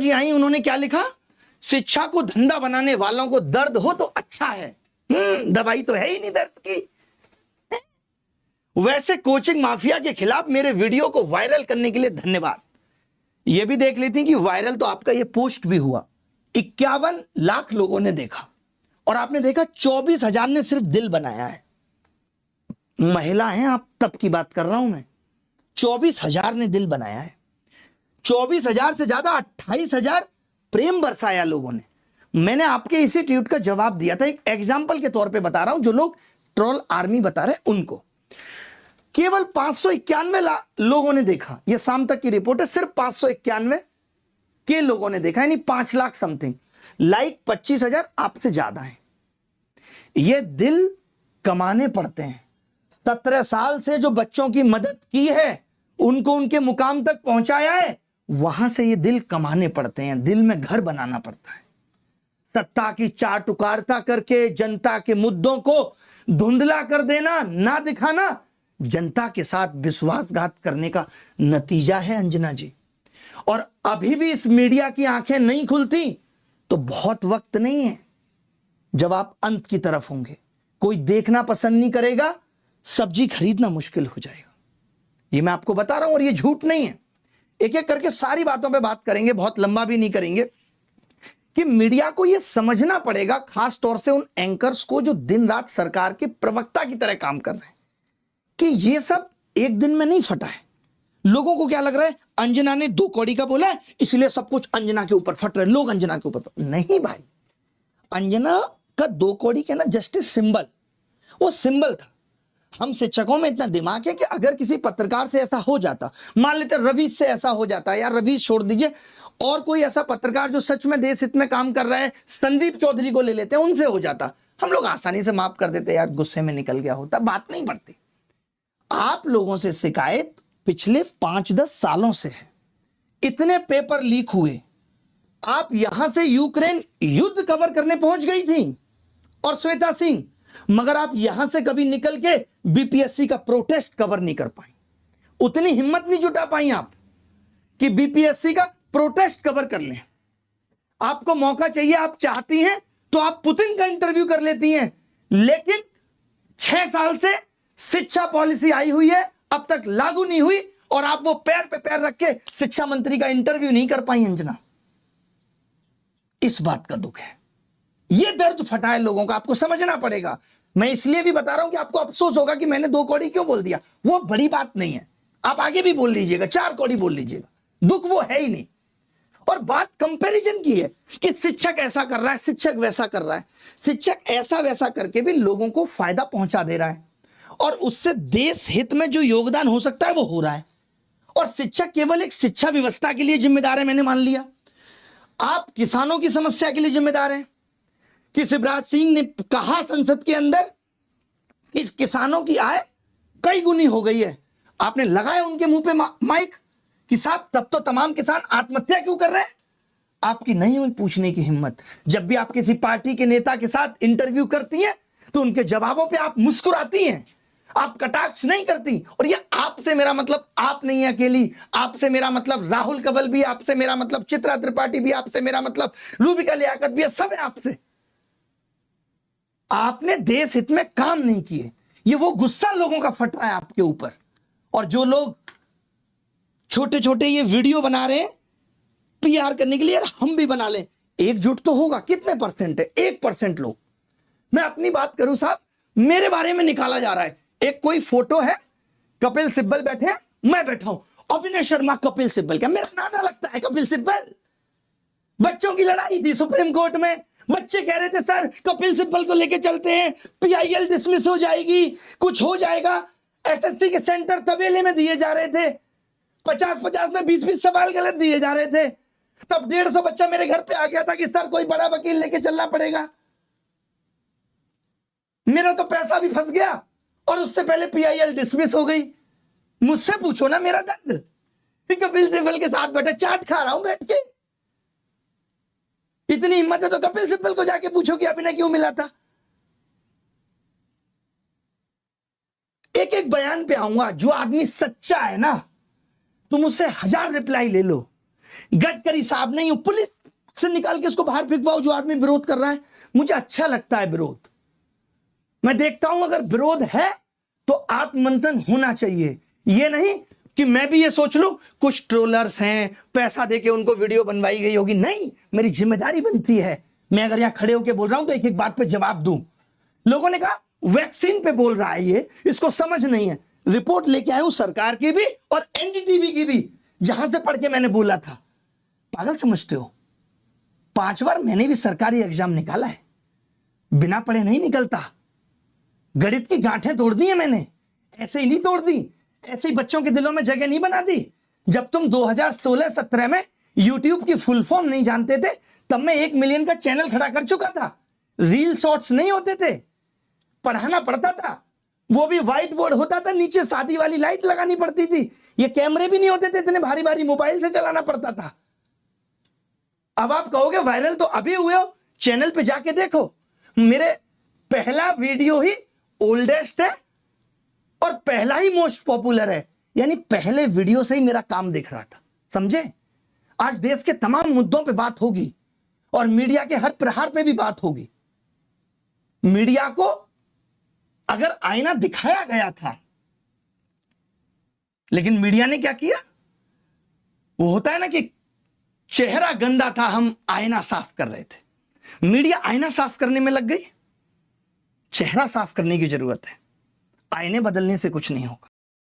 जी आई, उन्होंने क्या लिखा? शिक्षा को धंधा बनाने वालों को दर्द हो तो अच्छा है। दवाई तो है ही नहीं दर्द की। वैसे कोचिंग माफिया के खिलाफ मेरे वीडियो को वायरल करने के लिए धन्यवाद। यह भी देख लेती कि वायरल तो आपका यह पोस्ट भी हुआ, 51 लाख लोगों ने देखा, और आपने देखा 24,000 ने सिर्फ दिल बनाया है। महिला हैं आप, तब की बात कर रहा हूं मैं। 24,000 ने दिल बनाया है। 24,000 से ज्यादा 28,000 प्रेम बरसाया लोगों ने। मैंने आपके इसी ट्वीट का जवाब दिया था, एक एग्जाम्पल के तौर पे बता रहा हूं, जो लोग ट्रोल आर्मी बता रहे उनको। केवल 591 लोगों ने देखा। यह शाम तक की रिपोर्ट है, सिर्फ 591 के लोगों ने देखा, यानी 5 लाख समथिंग। लाइक 25,000 आपसे ज्यादा है। यह दिल कमाने पड़ते हैं। 17 साल से जो बच्चों की मदद की है, उनको उनके मुकाम तक पहुंचाया है, वहां से ये दिल कमाने पड़ते हैं। दिल में घर बनाना पड़ता है। सत्ता की चाटुकारिता करके जनता के मुद्दों को धुंधला कर देना, ना दिखाना, जनता के साथ विश्वासघात करने का नतीजा है अंजना जी। और अभी भी इस मीडिया की आंखें नहीं खुलती तो बहुत वक्त नहीं है जब आप अंत की तरफ होंगे। कोई देखना पसंद नहीं करेगा, सब्जी खरीदना मुश्किल हो जाएगा। ये मैं आपको बता रहा हूं और ये झूठ नहीं है। एक एक करके सारी बातों पे बात करेंगे, बहुत लंबा भी नहीं करेंगे, कि मीडिया को यह समझना पड़ेगा, खास तौर से उन एंकर्स को जो दिन रात सरकार के प्रवक्ता की तरह काम कर रहे हैं, कि यह सब एक दिन में नहीं फटा है। लोगों को क्या लग रहा है, अंजना ने 2 कौड़ी का बोला है इसलिए सब कुछ अंजना के ऊपर फट रहे, लोग अंजना के ऊपर। नहीं भाई, अंजना का 2 कौड़ी के ना जस्ट ए सिंबल, वो सिंबल था। हम शिक्षकों में इतना दिमाग है कि अगर किसी पत्रकार से ऐसा हो जाता, मान लेते रवीश से ऐसा हो जाता, यार रवीश छोड़ दीजिए, और कोई ऐसा पत्रकार जो सच में देश हित में काम कर रहा है, संदीप चौधरी को ले लेते हैं, उनसे हो जाता, हम लोग आसानी से माफ कर देते, यार गुस्से में निकल गया होता, बात नहीं बढ़ती। आप लोगों से शिकायत पिछले 5-10 सालों से है। इतने पेपर लीक हुए, आप यहां से यूक्रेन युद्ध कवर करने पहुंच गई थी और श्वेता सिंह, मगर आप यहां से कभी निकल के बीपीएससी का प्रोटेस्ट कवर नहीं कर पाई। उतनी हिम्मत नहीं जुटा पाई आप कि बीपीएससी का प्रोटेस्ट कवर कर लें। आपको मौका चाहिए, आप चाहती हैं तो आप पुतिन का इंटरव्यू कर लेती हैं, लेकिन 6 साल से शिक्षा पॉलिसी आई हुई है, अब तक लागू नहीं हुई, और आप वो पैर पे पैर रख के शिक्षा मंत्री का इंटरव्यू नहीं कर पाई अंजना। इस बात का दुख है। यह दर्द फटा है लोगों का, आपको समझना पड़ेगा। मैं इसलिए भी बता रहा हूं कि आपको अफसोस होगा कि मैंने 2 कौड़ी क्यों बोल दिया। वो बड़ी बात नहीं है, आप आगे भी बोल लीजिएगा, 4 कौड़ी बोल लीजिएगा, दुख वो है ही नहीं। और बात कंपैरिजन की है कि शिक्षक ऐसा कर रहा है, शिक्षक वैसा कर रहा है। शिक्षक ऐसा वैसा करके भी लोगों को फायदा पहुंचा दे रहा है, और उससे देश हित में जो योगदान हो सकता है वो हो रहा है। और शिक्षक केवल एक शिक्षा व्यवस्था के लिए जिम्मेदार है, मैंने मान लिया। आप किसानों की समस्या के लिए जिम्मेदार हैं कि शिवराज सिंह ने कहा संसद के अंदर कि किसानों की आय कई गुनी हो गई है, आपने लगाया उनके मुंह पे माइक कि साहब तब तो तमाम किसान आत्महत्या क्यों कर रहे हैं। आपकी नहीं हुई पूछने की हिम्मत। जब भी आप किसी पार्टी के नेता के साथ इंटरव्यू करती हैं तो उनके जवाबों पे आप मुस्कुराती हैं, आप कटाक्ष नहीं करती। और ये आपसे मेरा मतलब आप नहीं है अकेली, आपसे मेरा मतलब राहुल कंवल भी, आपसे मेरा मतलब चित्रा त्रिपाठी भी, आपसे मेरा मतलब रूबिका लियाकत भी है, सब है आपसे। आपने देश हित में काम नहीं किए, ये वो गुस्सा लोगों का फट रहा है आपके ऊपर। और जो लोग छोटे छोटे ये वीडियो बना रहे हैं पीआर करने के लिए, यार हम भी बना लें, एकजुट तो होगा। कितने परसेंट है? 1% लोग। मैं अपनी बात करूं साहब, मेरे बारे में निकाला जा रहा है, एक कोई फोटो है, कपिल सिब्बल बैठे हैं, मैं बैठा हूं, अभिनय शर्मा कपिल सिब्बल का, मेरा नाना लगता है कपिल सिब्बल। बच्चों की लड़ाई थी सुप्रीम कोर्ट में, बच्चे कह रहे थे सर कपिल सिब्बल को लेके चलते हैं, पीआईएल डिसमिस हो जाएगी, कुछ हो जाएगा। एसएससी के सेंटर तबेले में दिए जा रहे थे, 50-50 में 20-20 सवाल गलत दिए जा रहे थे। तब 150 बच्चा मेरे घर पे आ गया था कि सर कोई बड़ा वकील लेके चलना पड़ेगा। मेरा तो पैसा भी फंस गया, और उससे पहले पीआईएल डिसमिस हो गई। मुझसे पूछो ना मेरा दर्द, कपिल सिब्बल के साथ बैठे चाट खा रहा हूं बैठ के। इतनी हिम्मत है तो कपिल सिब्बल को जाके पूछो कि अभिनय क्यों मिला था। एक एक बयान पे आऊंगा। जो आदमी सच्चा है ना, तुम उससे 1000 रिप्लाई ले लो, गडकरी साहब नहीं हूं, पुलिस से निकाल के उसको बाहर फेंकवाओ जो आदमी विरोध कर रहा है। मुझे अच्छा लगता है विरोध, मैं देखता हूं अगर विरोध है तो आत्ममंथन होना चाहिए। ये नहीं कि मैं भी ये सोच लूं कुछ ट्रोलर्स हैं, पैसा देके उनको वीडियो बनवाई गई होगी। नहीं, मेरी जिम्मेदारी बनती है, मैं अगर यहां खड़े होकर बोल रहा हूं तो एक एक बात पे जवाब दूं। लोगों ने कहा वैक्सीन पे बोल रहा है ये, इसको समझ नहीं है। रिपोर्ट लेके आया हूं सरकार की भी और एनडीटीवी की भी, जहां से पढ़ के मैंने बोला था। पागल समझते हो? 5 बार मैंने भी सरकारी एग्जाम निकाला है, बिना पढ़े नहीं निकलता। गणित की गांठें तोड़ दी है मैंने, ऐसे ही नहीं तोड़ दी, ऐसे ही बच्चों के दिलों में जगह नहीं बना दी। जब तुम 2016-17 में YouTube की फुल फॉर्म नहीं जानते थे, तब मैं 1 मिलियन का चैनल खड़ा कर चुका था। रील शॉर्ट्स नहीं होते थे, पढ़ाना पड़ता था, वो भी व्हाइट बोर्ड होता था, नीचे शादी वाली लाइट लगानी पड़ती थी। ये कैमरे भी नहीं होते थे, इतने भारी भारी मोबाइल से चलाना पड़ता था। अब आप कहोगे वायरल तो अभी हुए हो, चैनल पे जाके देखो, मेरे पहला वीडियो ही ओल्डेस्ट है और पहला ही मोस्ट पॉपुलर है, यानी पहले वीडियो से ही मेरा काम दिख रहा था। समझे? आज देश के तमाम मुद्दों पे बात होगी और मीडिया के हर प्रहार पे भी बात होगी। मीडिया को अगर आईना दिखाया गया था, लेकिन मीडिया ने क्या किया? वो होता है ना कि चेहरा गंदा था, हम आईना साफ कर रहे थे। मीडिया आईना साफ करने में लग गई। चेहरा साफ करने की जरूरत है, आईने बदलने से कुछ नहीं होगा।